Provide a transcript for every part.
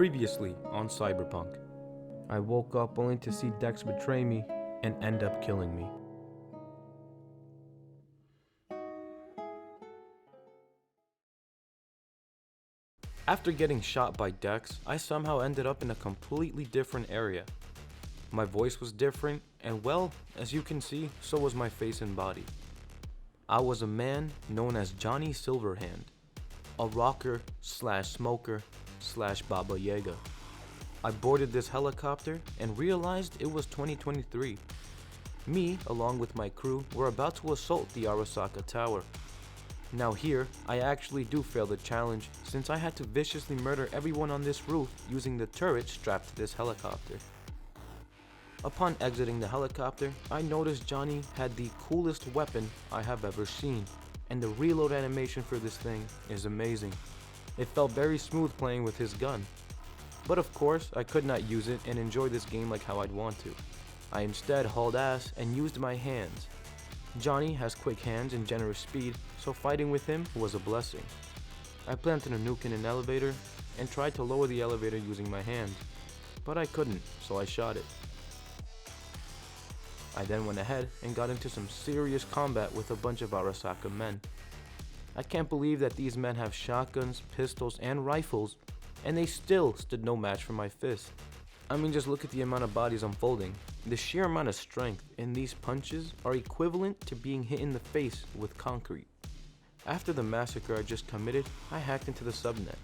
Previously on CyberPunk. I woke up only to see Dex betray me and end up killing me. After getting shot by Dex, I somehow ended up in a completely different area. My voice was different, and well, as you can see, so was my face and body. I was a man known as Johnny Silverhand, a rocker slash smoker slash Baba Yaga. I boarded this helicopter and realized it was 2023. Me, along with my crew, were about to assault the Arasaka Tower. Now here, I actually do fail the challenge since I had to viciously murder everyone on this roof using the turret strapped to this helicopter. Upon exiting the helicopter, I noticed Johnny had the coolest weapon I have ever seen, and the reload animation for this thing is amazing. It felt very smooth playing with his gun. But of course, I could not use it and enjoy this game like how I'd want to. I instead hauled ass and used my hands. Johnny has quick hands and generous speed, so fighting with him was a blessing. I planted a nuke in an elevator and tried to lower the elevator using my hands, but I couldn't, so I shot it. I then went ahead and got into some serious combat with a bunch of Arasaka men. I can't believe that these men have shotguns, pistols, and rifles, and they still stood no match for my fist. I mean, just look at the amount of bodies unfolding. The sheer amount of strength in these punches are equivalent to being hit in the face with concrete. After the massacre I just committed, I hacked into the subnet.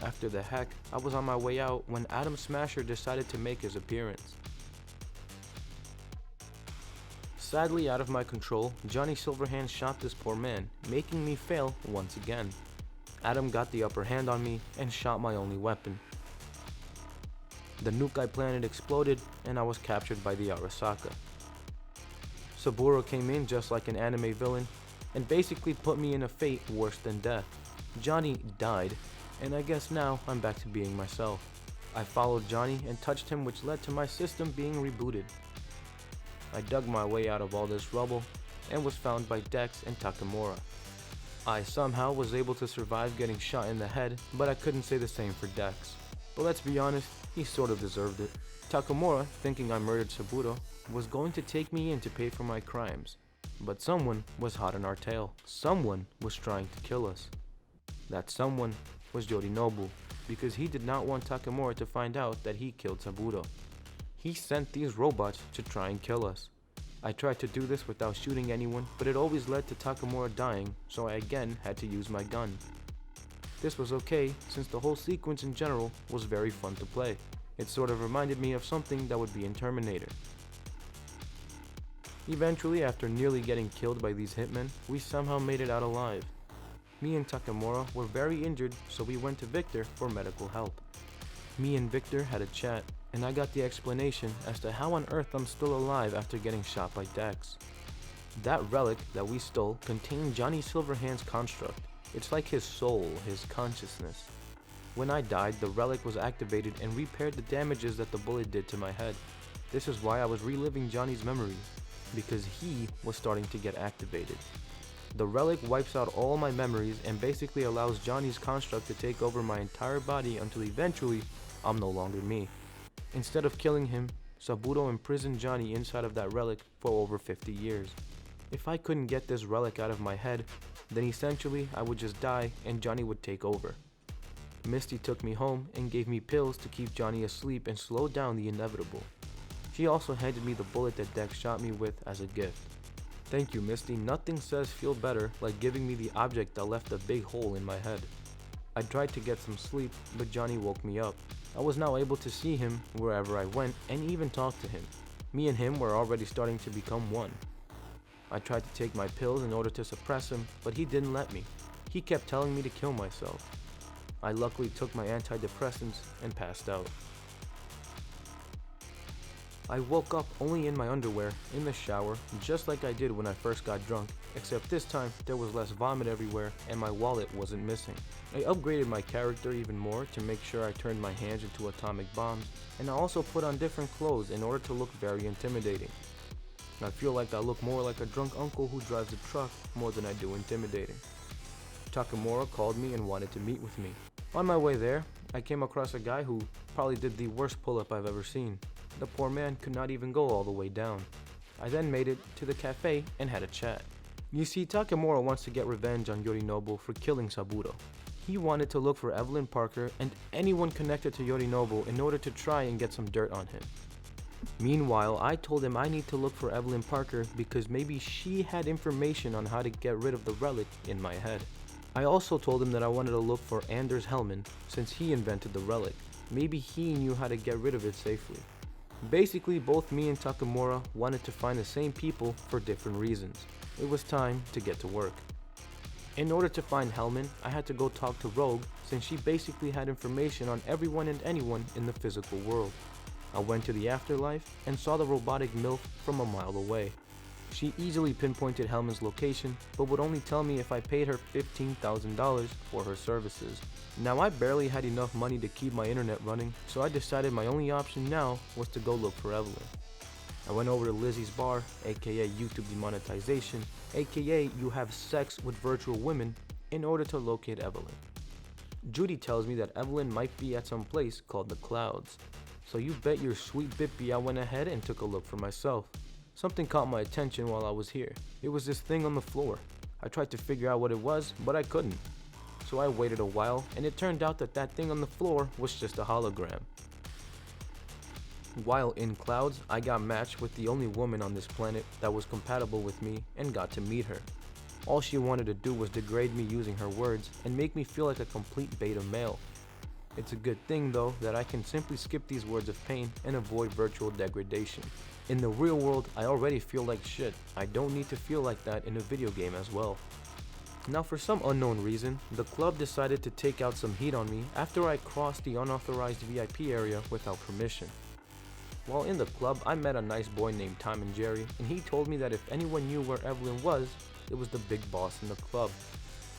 After the hack, I was on my way out when Adam Smasher decided to make his appearance. Sadly out of my control, Johnny Silverhand shot this poor man, making me fail once again. Adam got the upper hand on me and shot my only weapon. The nuke I planted exploded and I was captured by the Arasaka. Saburo came in just like an anime villain and basically put me in a fate worse than death. Johnny died, and I guess now I'm back to being myself. I followed Johnny and touched him, which led to my system being rebooted. I dug my way out of all this rubble and was found by Dex and Takamura. I somehow was able to survive getting shot in the head, but I couldn't say the same for Dex. But let's be honest, he sort of deserved it. Takamura, thinking I murdered Saburo, was going to take me in to pay for my crimes. But someone was hot on our tail. Someone was trying to kill us. That someone was Yorinobu, because he did not want Takamura to find out that he killed Saburo. He sent these robots to try and kill us. I tried to do this without shooting anyone, but it always led to Takamura dying, so I again had to use my gun. This was okay, since the whole sequence in general was very fun to play. It sort of reminded me of something that would be in Terminator. Eventually, after nearly getting killed by these hitmen, we somehow made it out alive. Me and Takamura were very injured, so we went to Victor for medical help. Me and Victor had a chat, and I got the explanation as to how on earth I'm still alive after getting shot by Dex. That relic that we stole contained Johnny Silverhand's construct. It's like his soul, his consciousness. When I died, the relic was activated and repaired the damages that the bullet did to my head. This is why I was reliving Johnny's memories, because he was starting to get activated. The relic wipes out all my memories and basically allows Johnny's construct to take over my entire body until eventually I'm no longer me. Instead of killing him, Saburo imprisoned Johnny inside of that relic for over 50 years. If I couldn't get this relic out of my head, then essentially I would just die and Johnny would take over. Misty took me home and gave me pills to keep Johnny asleep and slow down the inevitable. She also handed me the bullet that Dex shot me with as a gift. Thank you, Misty. Nothing says feel better like giving me the object that left a big hole in my head. I tried to get some sleep, but Johnny woke me up. I was now able to see him wherever I went and even talk to him. Me and him were already starting to become one. I tried to take my pills in order to suppress him, but he didn't let me. He kept telling me to kill myself. I luckily took my antidepressants and passed out. I woke up only in my underwear, in the shower, just like I did when I first got drunk, except this time there was less vomit everywhere and my wallet wasn't missing. I upgraded my character even more to make sure I turned my hands into atomic bombs, and I also put on different clothes in order to look very intimidating. I feel like I look more like a drunk uncle who drives a truck more than I do intimidating. Takamura called me and wanted to meet with me. On my way there, I came across a guy who probably did the worst pull-up I've ever seen. The poor man could not even go all the way down. I then made it to the cafe and had a chat. You see, Takemura wants to get revenge on Yorinobu for killing Saburo. He wanted to look for Evelyn Parker and anyone connected to Yorinobu in order to try and get some dirt on him. Meanwhile, I told him I need to look for Evelyn Parker because maybe she had information on how to get rid of the relic in my head. I also told him that I wanted to look for Anders Hellman since he invented the relic. Maybe he knew how to get rid of it safely. Basically, both me and Takemura wanted to find the same people for different reasons. It was time to get to work. In order to find Hellman, I had to go talk to Rogue since she basically had information on everyone and anyone in the physical world. I went to the afterlife and saw the robotic MILF from a mile away. She easily pinpointed Hellman's location, but would only tell me if I paid her $15,000 for her services. Now I barely had enough money to keep my internet running, so I decided my only option now was to go look for Evelyn. I went over to Lizzie's bar, aka YouTube demonetization, aka you have sex with virtual women, in order to locate Evelyn. Judy tells me that Evelyn might be at some place called the Clouds. So you bet your sweet bippy I went ahead and took a look for myself. Something caught my attention while I was here. It was this thing on the floor. I tried to figure out what it was, but I couldn't. So I waited a while, and it turned out that that thing on the floor was just a hologram. While in Clouds, I got matched with the only woman on this planet that was compatible with me and got to meet her. All she wanted to do was degrade me using her words and make me feel like a complete beta male. It's a good thing though that I can simply skip these words of pain and avoid virtual degradation. In the real world, I already feel like shit. I don't need to feel like that in a video game as well. Now for some unknown reason, the club decided to take out some heat on me after I crossed the unauthorized VIP area without permission. While in the club, I met a nice boy named Tom and Jerry, and he told me that if anyone knew where Evelyn was, it was the big boss in the club.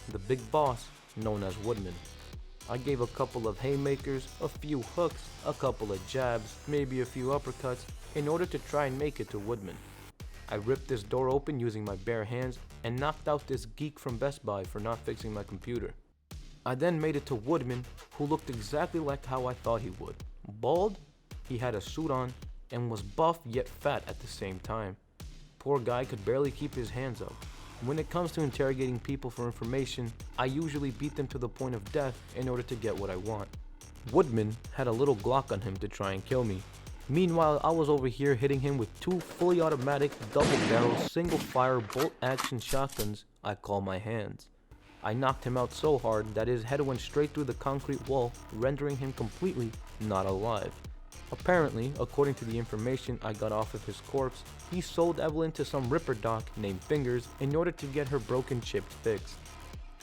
The big boss, known as Woodman. I gave a couple of haymakers, a few hooks, a couple of jabs, maybe a few uppercuts, in order to try and make it to Woodman. I ripped this door open using my bare hands and knocked out this geek from Best Buy for not fixing my computer. I then made it to Woodman, who looked exactly like how I thought he would. Bald, he had a suit on, and was buff yet fat at the same time. Poor guy could barely keep his hands up. When it comes to interrogating people for information, I usually beat them to the point of death in order to get what I want. Woodman had a little Glock on him to try and kill me. Meanwhile, I was over here hitting him with two fully automatic, double-barrel, single-fire, bolt-action shotguns I call my hands. I knocked him out so hard that his head went straight through the concrete wall, rendering him completely not alive. Apparently, according to the information I got off of his corpse, he sold Evelyn to some ripper doc named Fingers in order to get her broken chip fixed.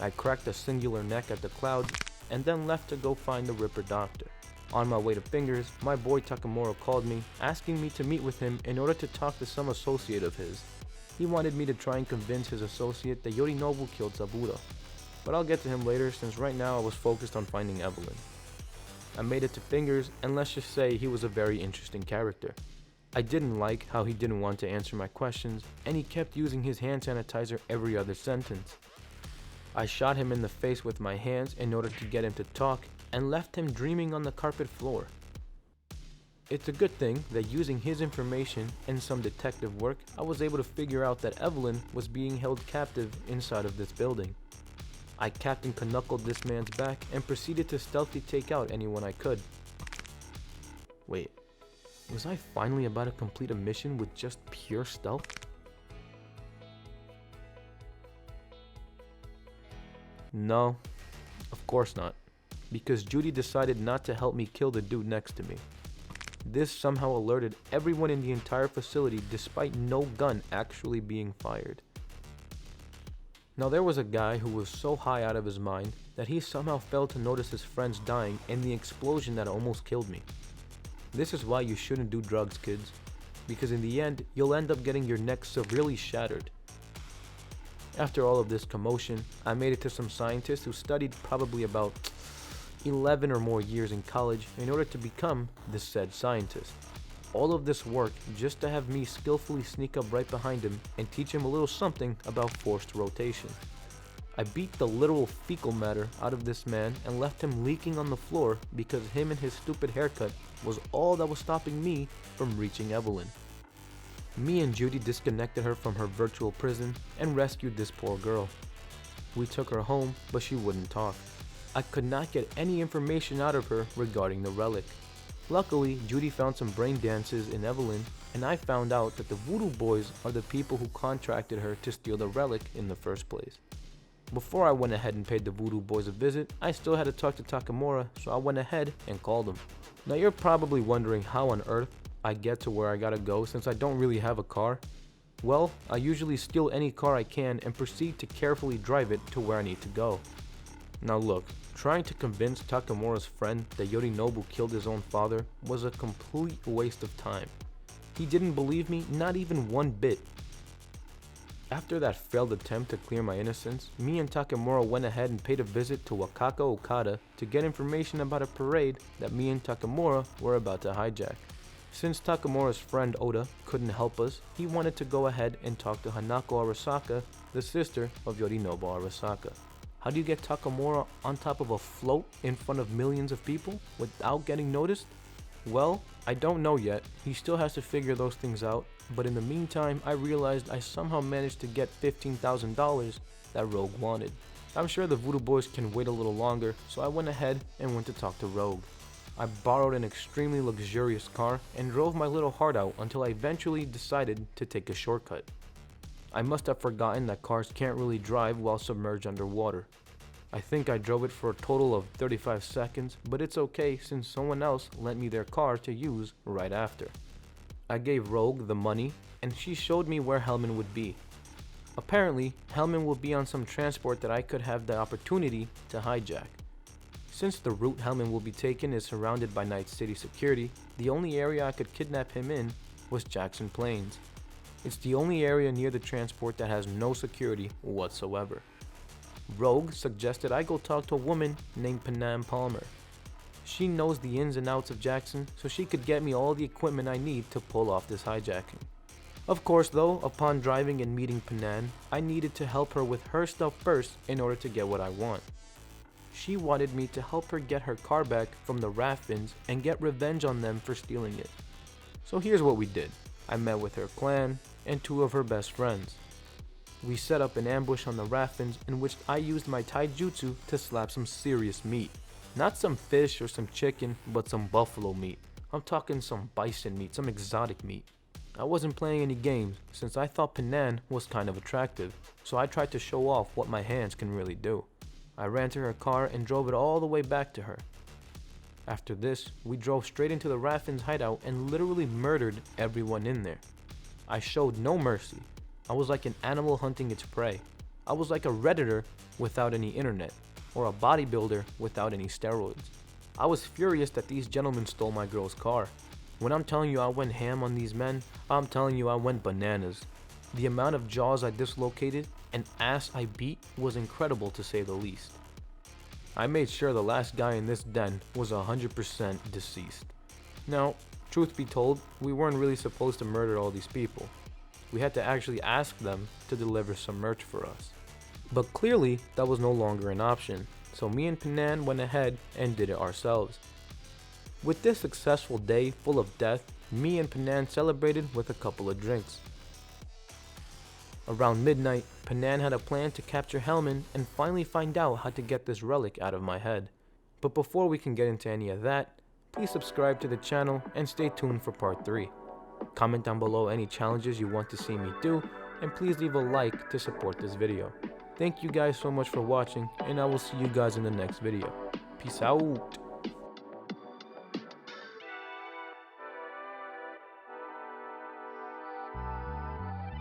I cracked a singular neck at the Clouds and then left to go find the ripper doctor. On my way to Fingers, my boy Takemura called me, asking me to meet with him in order to talk to some associate of his. He wanted me to try and convince his associate that Yorinobu killed Saburo, but I'll get to him later since right now I was focused on finding Evelyn. I made it to Fingers, and let's just say he was a very interesting character. I didn't like how he didn't want to answer my questions, and he kept using his hand sanitizer every other sentence. I shot him in the face with my hands in order to get him to talk, and left him dreaming on the carpet floor. It's a good thing that using his information and some detective work, I was able to figure out that Evelyn was being held captive inside of this building. I Captain Knuckled this man's back and proceeded to stealthily take out anyone I could. Wait, was I finally about to complete a mission with just pure stealth? No, of course not, because Judy decided not to help me kill the dude next to me. This somehow alerted everyone in the entire facility despite no gun actually being fired. Now there was a guy who was so high out of his mind that he somehow failed to notice his friends dying in the explosion that almost killed me. This is why you shouldn't do drugs, kids, because in the end, you'll end up getting your neck severely shattered. After all of this commotion, I made it to some scientists who studied probably about 11 or more years in college in order to become the said scientist. All of this work just to have me skillfully sneak up right behind him and teach him a little something about forced rotation. I beat the literal fecal matter out of this man and left him leaking on the floor because him and his stupid haircut was all that was stopping me from reaching Evelyn. Me and Judy disconnected her from her virtual prison and rescued this poor girl. We took her home, but she wouldn't talk. I could not get any information out of her regarding the relic. Luckily, Judy found some brain dances in Evelyn, and I found out that the Voodoo Boys are the people who contracted her to steal the relic in the first place. Before I went ahead and paid the Voodoo Boys a visit, I still had to talk to Takamura, so I went ahead and called him. Now you're probably wondering how on earth I get to where I gotta go since I don't really have a car. Well, I usually steal any car I can and proceed to carefully drive it to where I need to go. Now look, trying to convince Takamura's friend that Yorinobu killed his own father was a complete waste of time. He didn't believe me, not even one bit. After that failed attempt to clear my innocence, me and Takamura went ahead and paid a visit to Wakaka Okada to get information about a parade that me and Takamura were about to hijack. Since Takamura's friend Oda couldn't help us, he wanted to go ahead and talk to Hanako Arasaka, the sister of Yorinobu Arasaka. How do you get Takamura on top of a float in front of millions of people without getting noticed? Well, I don't know yet. He still has to figure those things out, but in the meantime, I realized I somehow managed to get $15,000 that Rogue wanted. I'm sure the Voodoo Boys can wait a little longer, so I went ahead and went to talk to Rogue. I borrowed an extremely luxurious car and drove my little heart out until I eventually decided to take a shortcut. I must have forgotten that cars can't really drive while submerged underwater. I think I drove it for a total of 35 seconds, but it's okay since someone else lent me their car to use right after. I gave Rogue the money and she showed me where Hellman would be. Apparently, Hellman will be on some transport that I could have the opportunity to hijack. Since the route Hellman will be taking is surrounded by Night City security, the only area I could kidnap him in was Jackson Plains. It's the only area near the transport that has no security whatsoever. Rogue suggested I go talk to a woman named Panam Palmer. She knows the ins and outs of Jackson, so she could get me all the equipment I need to pull off this hijacking. Of course though, upon driving and meeting Panam, I needed to help her with her stuff first in order to get what I want. She wanted me to help her get her car back from the Raffins and get revenge on them for stealing it. So here's what we did. I met with her clan and two of her best friends. We set up an ambush on the Raffins in which I used my taijutsu to slap some serious meat. Not some fish or some chicken, but some buffalo meat. I'm talking some bison meat, some exotic meat. I wasn't playing any games since I thought Panam was kind of attractive, so I tried to show off what my hands can really do. I ran to her car and drove it all the way back to her. After this, we drove straight into the Raffins hideout and literally murdered everyone in there. I showed no mercy. I was like an animal hunting its prey. I was like a redditor without any internet, or a bodybuilder without any steroids. I was furious that these gentlemen stole my girl's car. When I'm telling you I went ham on these men, I'm telling you I went bananas. The amount of jaws I dislocated and ass I beat was incredible to say the least. I made sure the last guy in this den was 100% deceased. Now, truth be told, we weren't really supposed to murder all these people. We had to actually ask them to deliver some merch for us. But clearly, that was no longer an option, so me and Panam went ahead and did it ourselves. With this successful day full of death, me and Panam celebrated with a couple of drinks. Around midnight, Panam had a plan to capture Hellman and finally find out how to get this relic out of my head. But before we can get into any of that, please subscribe to the channel and stay tuned for part 3. Comment down below any challenges you want to see me do, and please leave a like to support this video. Thank you guys so much for watching, and I will see you guys in the next video. Peace out.